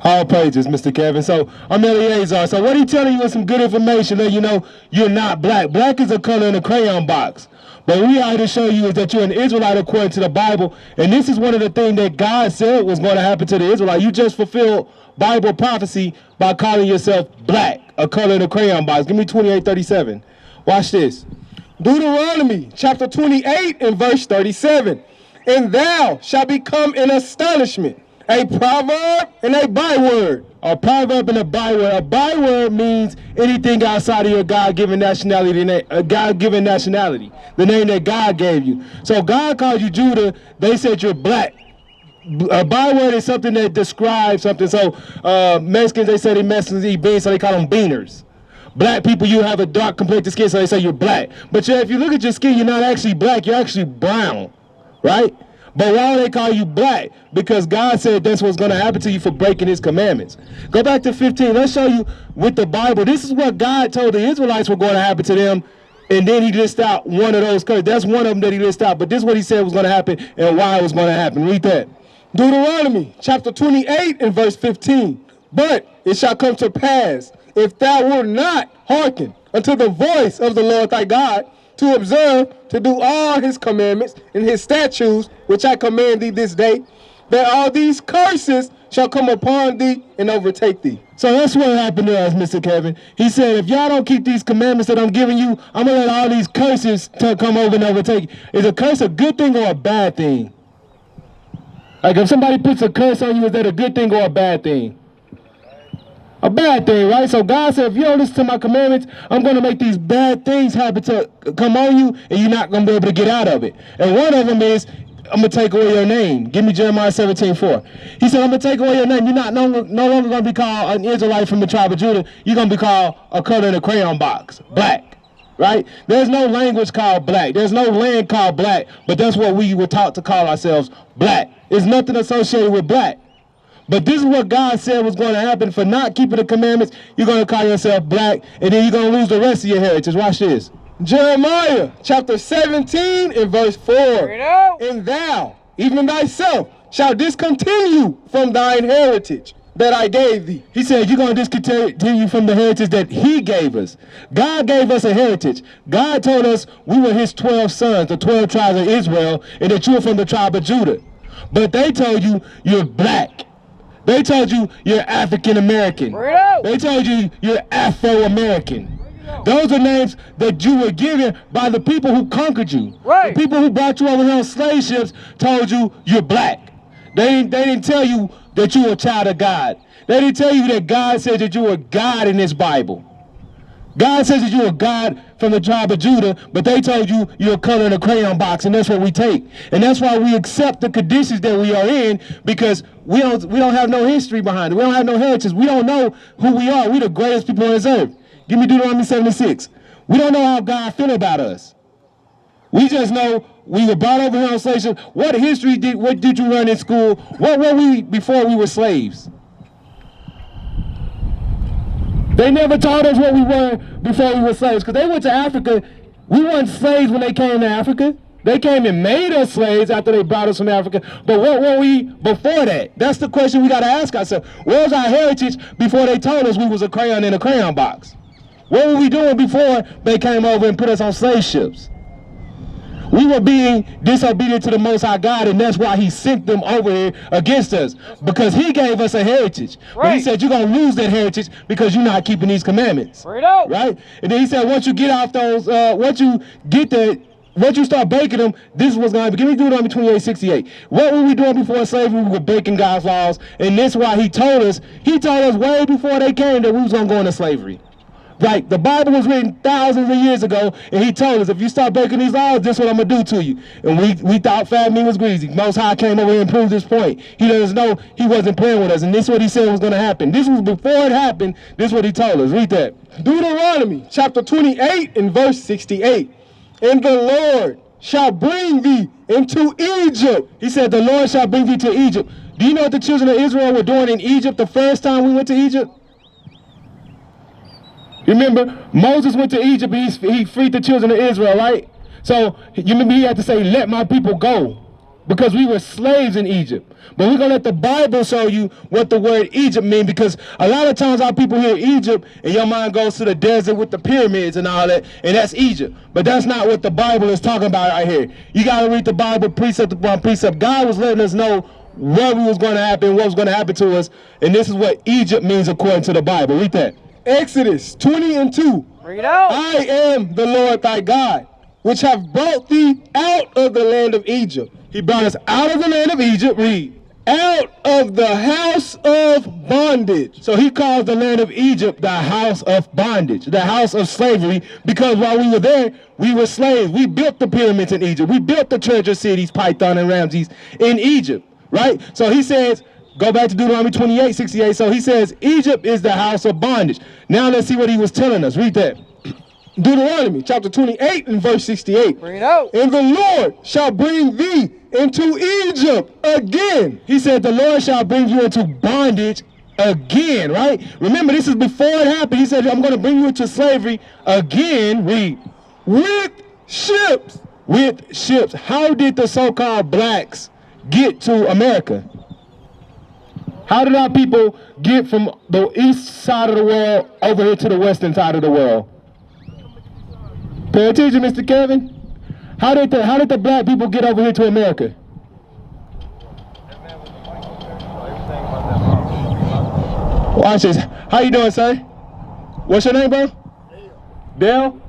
All praises, Mr. Kevin. So I'm Eleazar. So what he telling you is some good information that you know you're not black. Black is a color in a crayon box. But what we are to show you is that you're an Israelite according to the Bible. And this is one of the things that God said was going to happen to the Israelite. You just fulfilled Bible prophecy by calling yourself black, a color in a crayon box. Give me 28:37. Watch this. Deuteronomy chapter 28 and verse 37. And thou shalt become an astonishment, a proverb and a byword. A proverb and a byword. A byword means anything outside of your God-given nationality, God-given nationality, the name that God gave you. So God called you Judah. They said you're black. A byword is something that describes something. So Mexicans, they say they Mexicans eat beans, so they call them beaners. Black people, you have a dark complected skin, so they say you're black. But if you look at your skin, you're not actually black. You're actually brown, right? But why do they call you black? Because God said that's what's going to happen to you for breaking his commandments. Go back to 15. Let's show you with the Bible. This is what God told the Israelites were going to happen to them. And then he lists out one of those curses. That's one of them that he lists out. But this is what he said was going to happen and why it was going to happen. Read that. Deuteronomy chapter 28 and verse 15. But it shall come to pass, if thou wilt not hearken unto the voice of the Lord thy God, to observe, to do all his commandments and his statutes, which I command thee this day, that all these curses shall come upon thee and overtake thee. So that's what happened to us, Mr. Kevin. He said, if y'all don't keep these commandments that I'm giving you, I'm going to let all these curses come over and overtake you. Is a curse a good thing or a bad thing? Like if somebody puts a curse on you, is that a good thing or a bad thing? A bad thing, right? So God said, if you don't listen to my commandments, I'm going to make these bad things happen to come on you, and you're not going to be able to get out of it. And one of them is, I'm going to take away your name. Give me Jeremiah 17:4. He said, I'm going to take away your name. You're not no longer going to be called an Israelite from the tribe of Judah. You're going to be called a color in a crayon box, black, right? There's no language called black. There's no land called black, but that's what we were taught to call ourselves, black. There's nothing associated with black. But this is what God said was going to happen for not keeping the commandments. You're going to call yourself black, and then you're going to lose the rest of your heritage. Watch this. Jeremiah chapter 17 and verse 4. And thou, even thyself, shalt discontinue from thine heritage that I gave thee. He said you're going to discontinue from the heritage that he gave us. God gave us a heritage. God told us we were his 12 sons, the 12 tribes of Israel, and that you were from the tribe of Judah. But they told you you're black. They told you you're African American. They told you you're Afro-American. Those are names that you were given by the people who conquered you. Right. The people who brought you over here on slave ships told you you're black. They didn't tell you that you were a child of God. They didn't tell you that God said that you were God in this Bible. God says that you're a God from the tribe of Judah, but they told you you're a color in a crayon box, and that's what we take. And that's why we accept the conditions that we are in, because we don't have no history behind it. We don't have no heritage. We don't know who we are. We're the greatest people on this earth. Give me Deuteronomy 76. We don't know how God feel about us. We just know we were brought over here on slave ships. What did you learn in school? What were we before we were slaves? They never taught us what we were before we were slaves, because they went to Africa. We weren't slaves when they came to Africa. They came and made us slaves after they brought us from Africa. But what were we before that? That's the question we got to ask ourselves. What was our heritage before they told us we was a crayon in a crayon box? What were we doing before they came over and put us on slave ships? We were being disobedient to the Most High God, and that's why he sent them over here against us, because he gave us a heritage. Right. But he said you're going to lose that heritage because you're not keeping these commandments. Right? And then he said once you get off those, once you start breaking them, this is what's going to happen. Give me Deuteronomy 28:68. What were we doing before slavery? We were breaking God's laws, and that's why he told us way before they came that we was going to go into slavery. Right, the Bible was written thousands of years ago, and he told us, if you start breaking these laws, this is what I'm going to do to you. And we thought fat meat was greasy. Most High came over here and proved this point. He let us know he wasn't playing with us, and this is what he said was going to happen. This was before it happened. This is what he told us. Read that. Deuteronomy chapter 28 and verse 68. And the Lord shall bring thee into Egypt. He said the Lord shall bring thee to Egypt. Do you know what the children of Israel were doing in Egypt the first time we went to Egypt? Remember, Moses went to Egypt and he freed the children of Israel, right? So you remember he had to say, let my people go. because we were slaves in Egypt. But we're going to let the Bible show you what the word Egypt means, because a lot of times our people hear Egypt and your mind goes to the desert with the pyramids and all that, and that's Egypt. But that's not what the Bible is talking about right here. You got to read the Bible precept upon precept. God was letting us know what was going to happen, what was going to happen to us, and this is what Egypt means according to the Bible. Read that. Exodus 20:2. Read out. I am the Lord thy God, which have brought thee out of the land of Egypt. He brought us out of the land of Egypt. Read. Out of the house of bondage. So he calls the land of Egypt the house of bondage, the house of slavery, because while we were there, we were slaves. We built the pyramids in Egypt. We built the treasure cities, Python and Ramses, in Egypt, right? So he says, go back to Deuteronomy 28:68. So he says, Egypt is the house of bondage. Now let's see what he was telling us. Read that. Deuteronomy chapter 28 and verse 68. Bring it out. And the Lord shall bring thee into Egypt again. He said the Lord shall bring you into bondage again, right? Remember, this is before it happened. He said, I'm going to bring you into slavery again. Read. With ships. With ships. How did the so-called blacks get to America? How did our people get from the east side of the world over here to the western side of the world? Pay attention, Mr. Kevin. How did the black people get over here to America? Watch this. How you doing, sir? What's your name, bro? Dale.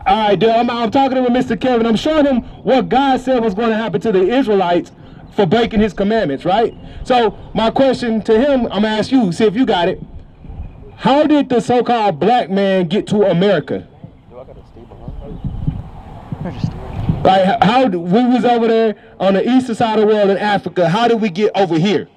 All right, Dale. I'm talking to Mr. Kevin. I'm showing him what God said was going to happen to the Israelites for breaking his commandments, right? So my question to him, I'm gonna ask you, see if you got it. How did the so-called black man get to America? Like, how we was over there on the eastern side of the world in Africa, how did we get over here?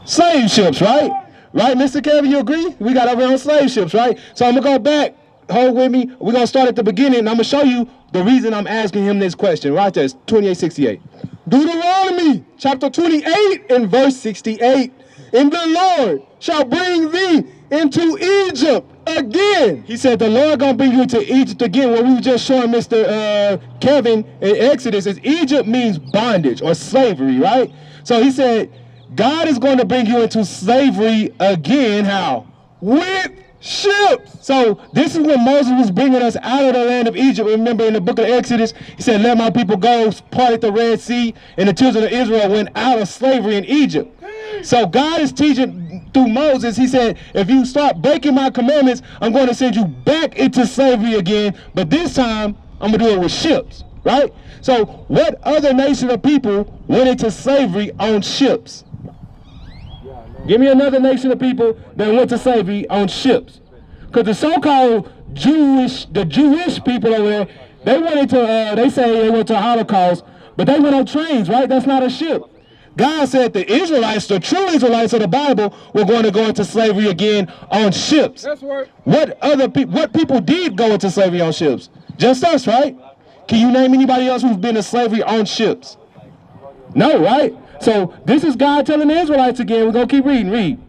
Slave ships, right? Right, Mr. Kevin, you agree? We got over here on slave ships, right? So I'm gonna go back, hold with me. We're gonna start at the beginning, and I'm gonna show you the reason I'm asking him this question. Right there, it's 28:68. Deuteronomy chapter 28 and verse 68. And the Lord shall bring thee into Egypt again. He said the Lord gonna bring you into Egypt again. What we were just showing Mr. Kevin in Exodus is Egypt means bondage or slavery, right? So he said God is going to bring you into slavery again. How? With ships. So this is when Moses was bringing us out of the land of Egypt. Remember in the book of Exodus, he said, let my people go, parted the Red Sea, and the children of Israel went out of slavery in Egypt. So God is teaching through Moses. He said, if you start breaking my commandments, I'm going to send you back into slavery again, but this time I'm going to do it with ships, right? So what other nation of people went into slavery on ships? Give me another nation of people that went to slavery on ships. Because the so-called Jewish people over there, they went into, they say they went to Holocaust, but they went on trains, right? That's not a ship. God said the Israelites, the true Israelites of the Bible, were going to go into slavery again on ships. That's right. What people did go into slavery on ships? Just us, right? Can you name anybody else who's been to slavery on ships? No, right? So this is God telling the Israelites again. We're going to keep reading. Read.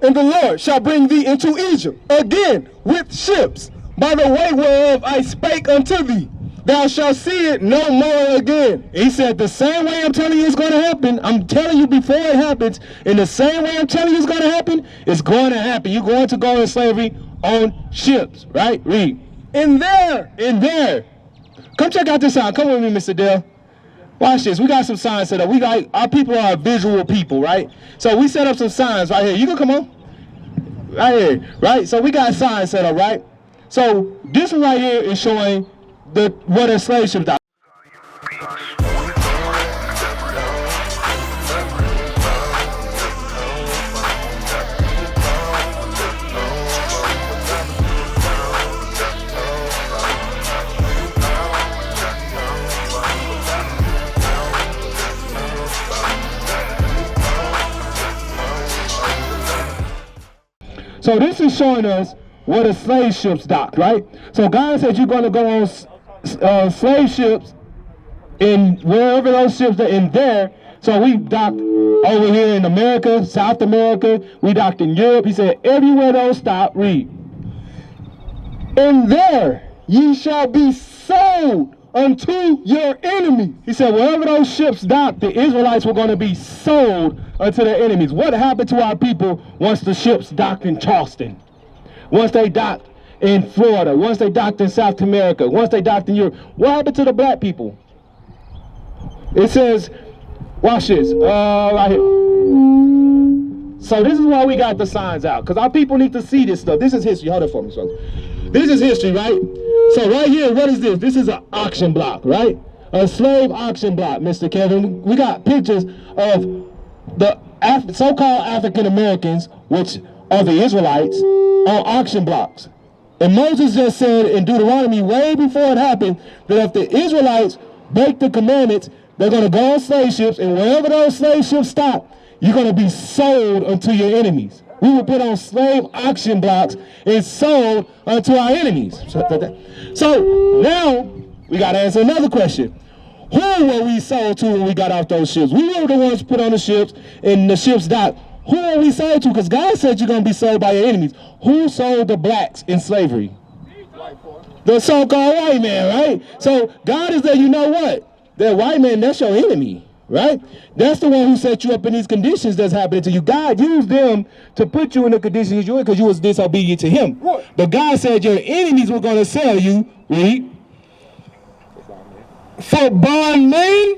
And the Lord shall bring thee into Egypt again with ships, by the way whereof I spake unto thee. Thou shalt see it no more again. He said, the same way I'm telling you it's going to happen, I'm telling you before it happens, in the same way I'm telling you it's going to happen, it's going to happen. You're going to go in slavery on ships, right? Read. In there. Come check out this sign. Come with me, Mr. Dale. Watch this. We got some signs set up. Our people are visual people, right? So we set up some signs right here. You can come on. Right here, right? So we got signs set up, right? So this one right here is showing what a slave ship is. So this is showing us what a slave ship's docked, right? So God said you're going to go on slave ships in wherever those ships are in there. So we docked over here in America, South America. We docked in Europe. He said everywhere those stop. Read. And there ye shall be sold unto your enemy. He said, wherever those ships docked, the Israelites were going to be sold unto their enemies. What happened to our people once the ships docked in Charleston? Once they docked in Florida? Once they docked in South America? Once they docked in Europe? What happened to the black people? It says, watch this, right here. So this is why we got the signs out, because our people need to see this stuff. This is history. Hold it for me, son. This is history, right? So right here, what is this? This is an auction block, right? A slave auction block, Mr. Kevin. We got pictures of the so-called African Americans, which are the Israelites, on auction blocks. And Moses just said in Deuteronomy, way before it happened, that if the Israelites break the commandments, they're going to go on slave ships, and wherever those slave ships stop, you're going to be sold unto your enemies. We were put on slave auction blocks and sold unto our enemies. So now we got to answer another question. Who were we sold to when we got off those ships? We were the ones put on the ships and the ships docked. Who are we sold to? Because God said you're going to be sold by your enemies. Who sold the blacks in slavery? The so-called white man, right? So God is there, you know what? That white man, that's your enemy, right? That's the one who set you up in these conditions that's happening to you. God used them to put you in the conditions you're in because you was disobedient to him. But God said your enemies were going to sell you, read, for bond men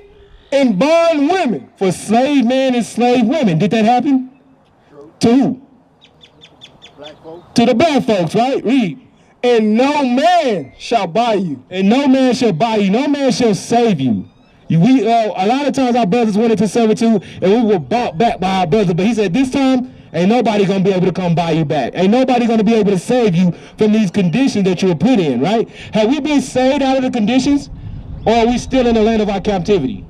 and bond women, for slave men and slave women. Did that happen? To who? Black folks. To the black folks, right? Read. And no man shall buy you. And no man shall buy you. No man shall save you. A lot of times our brothers went into servitude and we were bought back by our brother. But he said this time, ain't nobody going to be able to come buy you back. Ain't nobody going to be able to save you from these conditions that you were put in, right? Have we been saved out of the conditions? Or are we still in the land of our captivity?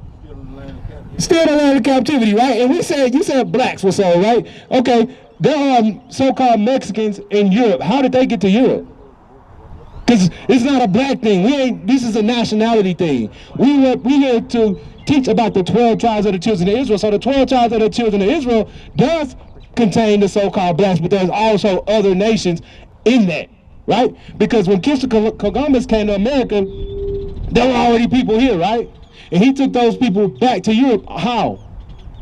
Still in the land of captivity, right? And you said blacks were sold, right? Okay, there are so-called Mexicans in Europe. How did they get to Europe? Because it's not a black thing. This is a nationality thing. We here to teach about the 12 tribes of the children of Israel. So the 12 tribes of the children of Israel does contain the so-called blacks, but there's also other nations in that, right? Because when Christopher Columbus came to America, there were already people here, right? And he took those people back to Europe. How?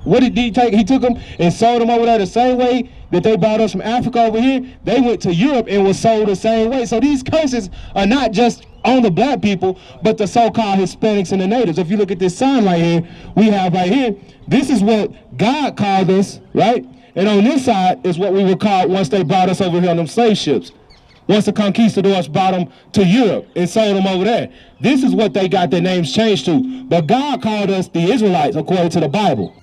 What did he take? He took them and sold them over there the same way that they brought us from Africa over here. They went to Europe and was sold the same way. So these curses are not just on the black people, but the so-called Hispanics and the natives. If you look at this sign right here, we have right here, this is what God called us, right? And on this side is what we were called once they brought us over here on them slave ships. Once the conquistadors brought them to Europe and sold them over there. This is what they got their names changed to. But God called us the Israelites according to the Bible.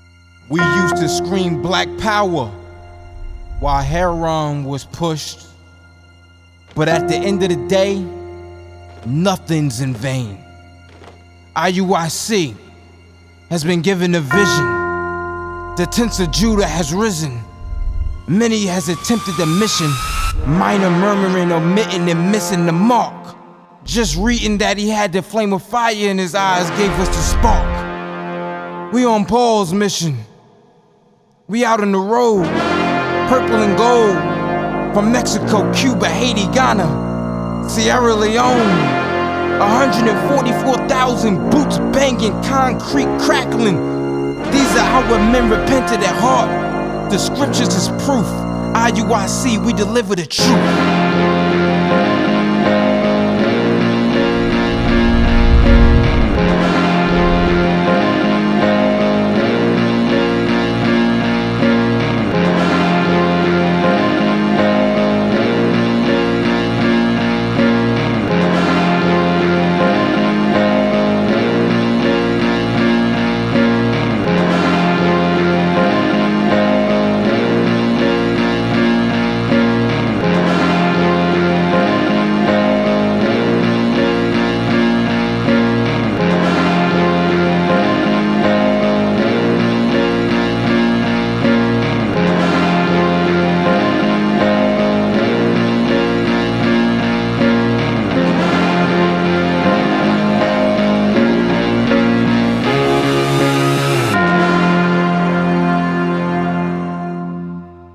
We used to scream black power while heroin was pushed. But at the end of the day, nothing's in vain. IUIC has been given a vision. The tents of Judah has risen. Many has attempted the mission, minor murmuring, omitting, and missing the mark. Just reading that he had the flame of fire in his eyes gave us the spark. We on Paul's mission. We out on the road, purple and gold, from Mexico, Cuba, Haiti, Ghana, Sierra Leone. 144,000 boots banging, concrete crackling. These are our men repented at heart. The scriptures is proof. IUIC, we deliver the truth.